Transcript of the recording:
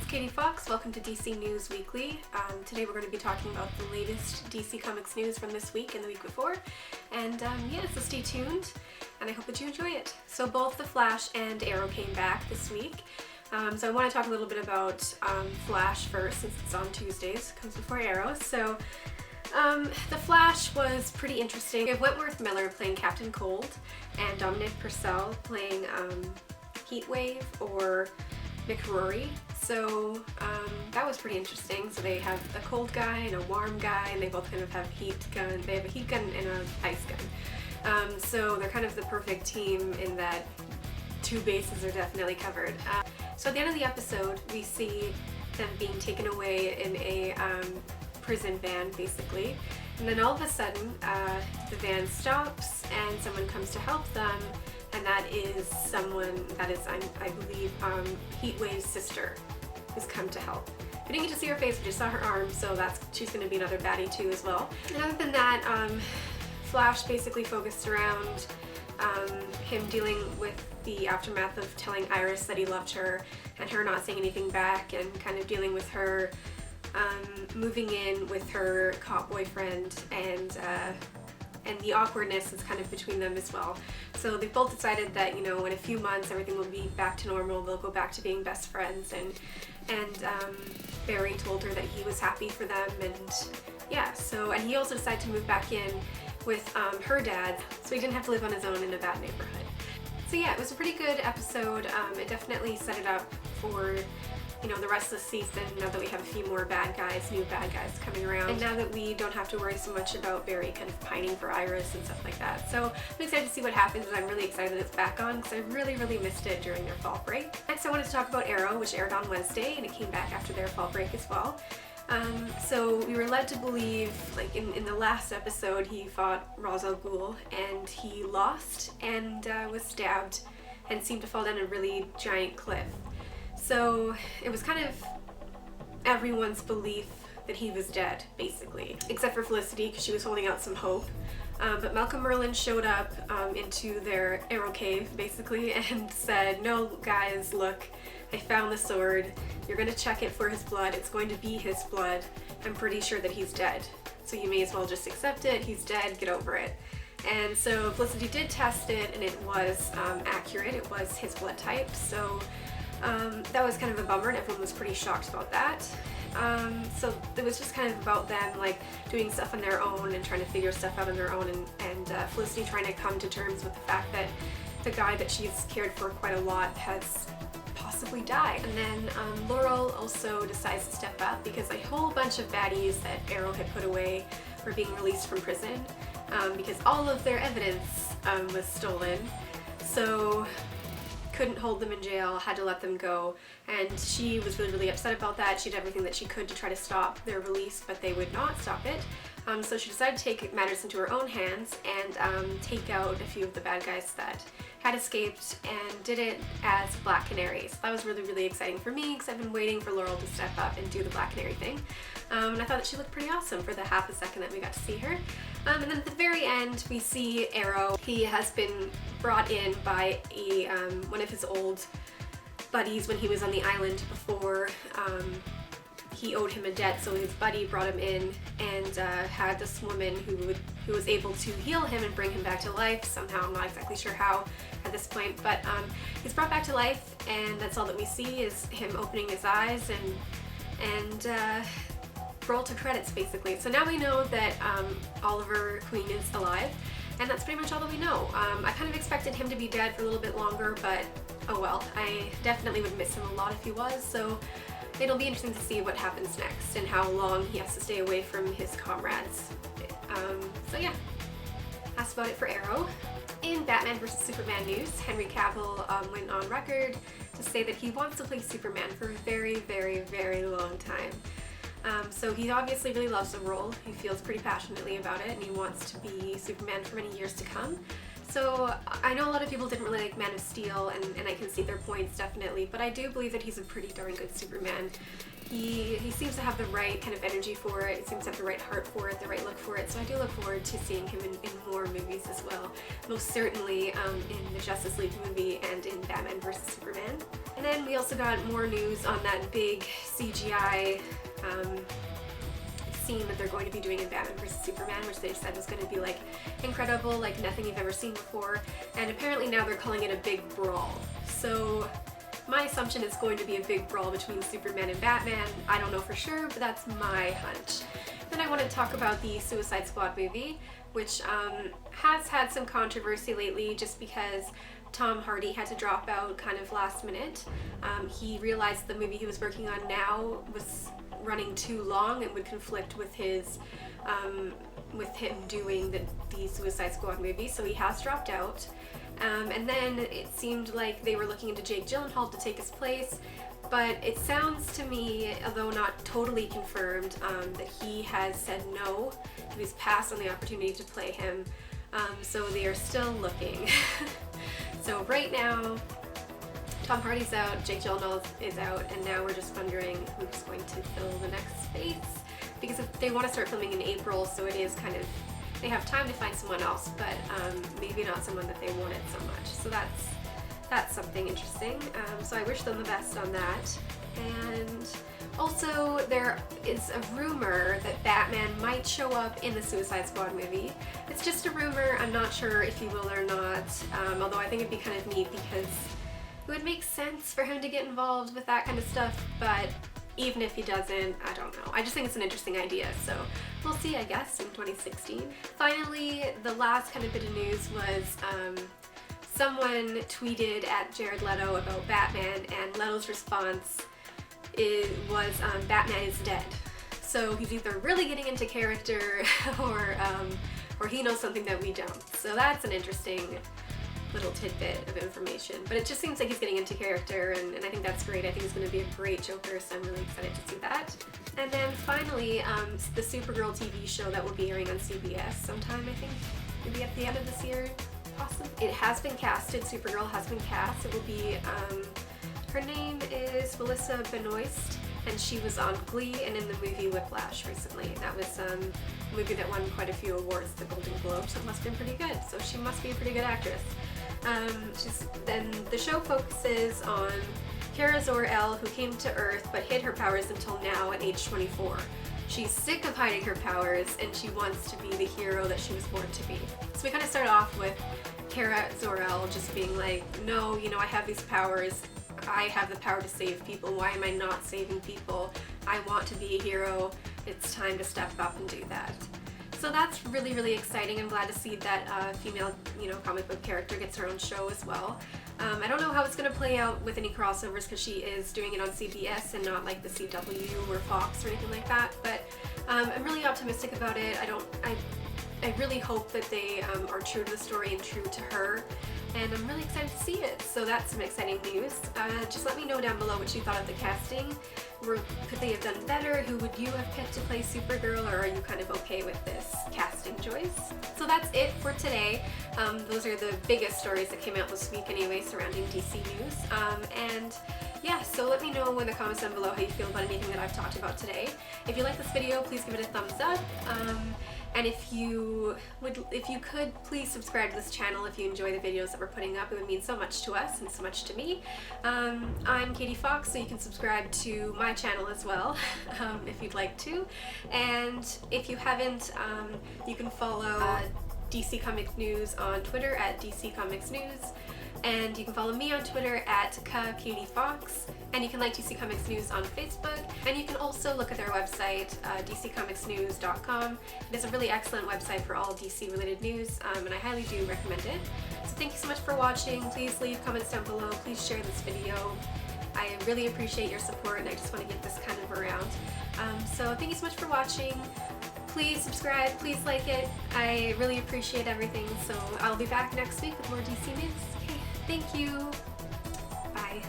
Katie Fox. Welcome to DC News Weekly. Today we're going to be talking about the latest DC Comics news from this week and the week before. And so stay tuned, and I hope that you enjoy it. So both The Flash and Arrow came back this week. So I want to talk a little bit about Flash first, since it's on Tuesdays, comes before Arrow. So The Flash was pretty interesting. We have Wentworth Miller playing Captain Cold, and Dominic Purcell playing Heatwave or McRory. So that was pretty interesting. So they have a cold guy and a warm guy, and they both kind of have heat gun. They have a heat gun and an ice gun. So they're kind of the perfect team in that two bases are definitely covered. So at the end of the episode, we see them being taken away in a prison van, basically. And then all of a sudden, the van stops and someone comes to help them. And that is someone that is, I believe, Heatwave's sister who's come to help. We didn't get to see her face, we just saw her arm, so she's going to be another baddie too as well. And other than that, Flash basically focused around him dealing with the aftermath of telling Iris that he loved her and her not saying anything back, and kind of dealing with her moving in with her cop boyfriend, and the awkwardness is kind of between them as well. So they both decided that, in a few months everything will be back to normal, they'll go back to being best friends, and Barry told her that he was happy for them, and and he also decided to move back in with her dad, so he didn't have to live on his own in a bad neighborhood. So yeah, it was a pretty good episode. It definitely set it up for the rest of the season, now that we have a few more new bad guys coming around, and now that we don't have to worry so much about Barry kind of pining for Iris and stuff like that. So I'm excited to see what happens, and I'm really excited that it's back on, because I really missed it during their fall break. Next I wanted to talk about Arrow, which aired on Wednesday, and it came back after their fall break as well. So we were led to believe, like in the last episode, he fought Ra's al Ghul, and he lost and was stabbed and seemed to fall down a really giant cliff. So it was kind of everyone's belief that he was dead, basically, except for Felicity, because she was holding out some hope. But Malcolm Merlyn showed up into their arrow cave, basically, and said, "No, guys, look, I found the sword. You're going to check it for his blood. It's going to be his blood. I'm pretty sure that he's dead. So you may as well just accept it. He's dead. Get over it." And so Felicity did test it, and it was accurate. It was his blood type. So that was kind of a bummer, and everyone was pretty shocked about that. So it was just kind of about them like doing stuff on their own and trying to figure stuff out on their own, and Felicity trying to come to terms with the fact that the guy that she's cared for quite a lot has possibly died. And then Laurel also decides to step up because a whole bunch of baddies that Arrow had put away were being released from prison because all of their evidence was stolen. So couldn't hold them in jail, had to let them go, and she was really upset about that. She did everything that she could to try to stop their release, but they would not stop it. So she decided to take matters into her own hands and take out a few of the bad guys that had escaped, and did it as Black Canaries. That was really exciting for me, because I've been waiting for Laurel to step up and do the Black Canary thing. And I thought that she looked pretty awesome for the half a second that we got to see her. And then at the very end, we see Arrow. He has been brought in by one of his old buddies when he was on the island before. He owed him a debt, so his buddy brought him in, and had this woman who was able to heal him and bring him back to life somehow. I'm not exactly sure how at this point, but he's brought back to life, and that's all that we see is him opening his eyes and roll to credits, basically. So now we know that Oliver Queen is alive, and that's pretty much all that we know. I kind of expected him to be dead for a little bit longer, but oh well. I definitely would miss him a lot if he was, so it'll be interesting to see what happens next and how long he has to stay away from his comrades. So yeah, that's about it for Arrow. In Batman vs. Superman news, Henry Cavill went on record to say that he wants to play Superman for a very long time. So he obviously really loves the role. He feels pretty passionately about it, and he wants to be Superman for many years to come. So I know a lot of people didn't really like Man of Steel, and I can see their points, definitely, but I do believe that he's a pretty darn good Superman. He seems to have the right kind of energy for it, he seems to have the right heart for it, the right look for it, so I do look forward to seeing him in more movies as well. Most certainly in the Justice League movie and in Batman vs. Superman. And then we also got more news on that big CGI scene that they're going to be doing in Batman vs Superman, which they said was going to be like incredible, like nothing you've ever seen before, and apparently now they're calling it a big brawl. So my assumption is going to be a big brawl between Superman and Batman. I don't know for sure, but that's my hunch. Then I want to talk about the Suicide Squad movie, which has had some controversy lately just because Tom Hardy had to drop out kind of last minute. He realized the movie he was working on now was running too long and would conflict with his with him doing the Suicide Squad movie, so he has dropped out. And then it seemed like they were looking into Jake Gyllenhaal to take his place, but it sounds to me, although not totally confirmed, that he has said no. He was passed on the opportunity to play him, so they are still looking. So right now, Tom Hardy's out, Jake Gyllenhaal is out, and now we're just wondering who's going to fill the next space. Because if they want to start filming in April, so it is kind of, they have time to find someone else, but maybe not someone that they wanted so much. So that's something interesting. So I wish them the best on that. And also there is a rumor that Batman might show up in the Suicide Squad movie. It's just a rumor, I'm not sure if he will or not, although I think it'd be kind of neat because it would make sense for him to get involved with that kind of stuff, but even if he doesn't, I don't know. I just think it's an interesting idea, so we'll see, I guess, in 2016. Finally, the last kind of bit of news was someone tweeted at Jared Leto about Batman, and Leto's response was Batman is dead. So he's either really getting into character or he knows something that we don't. So that's an interesting little tidbit of information, but it just seems like he's getting into character, and I think that's great. I think he's going to be a great Joker, so I'm really excited to see that. And then finally, the Supergirl TV show that will be airing on CBS sometime, I think, maybe at the end of this year, possibly. It has been casted, Supergirl has been cast. It will be, her name is Melissa Benoist, and she was on Glee and in the movie Whiplash recently. That was a movie that won quite a few awards, the Golden Globe, so it must have been pretty good. So she must be a pretty good actress. Then the show focuses on Kara Zor-El, who came to Earth but hid her powers until now at age 24. She's sick of hiding her powers, and she wants to be the hero that she was born to be. So we kind of start off with Kara Zor-El just being like, no, you know, I have these powers. I have the power to save people. Why am I not saving people? I want to be a hero. It's time to step up and do that. So that's really, really exciting. I'm glad to see that female, comic book character gets her own show as well. I don't know how it's going to play out with any crossovers because she is doing it on CBS and not like the CW or Fox or anything like that. But I'm really optimistic about it. I really hope that they are true to the story and true to her, and I'm really excited to see it. So that's some exciting news. Just let me know down below what you thought of the casting. Could they have done better? Who would you have picked to play Supergirl, or are you kind of okay with this casting choice? So that's it for today. Those are the biggest stories that came out this week anyway surrounding DC news. And yeah, so let me know in the comments down below how you feel about anything that I've talked about today. If you like this video, please give it a thumbs up. And if you could, please subscribe to this channel if you enjoy the videos that we're putting up. It would mean so much to us and so much to me. I'm Katie Fox, so you can subscribe to my channel as well if you'd like to. And if you haven't, you can follow DC Comic News on Twitter at DC Comics News. And you can follow me on Twitter at Katie Fox, and you can like DC Comics News on Facebook, and you can also look at their website, dccomicsnews.com. It is a really excellent website for all DC related news, and I highly do recommend it. So thank you so much for watching. Please leave comments down below. Please share this video. I really appreciate your support, and I just want to get this kind of around. So thank you so much for watching. Please subscribe, please like it. I really appreciate everything. So I'll be back next week with more DC news. Okay, thank you. Bye.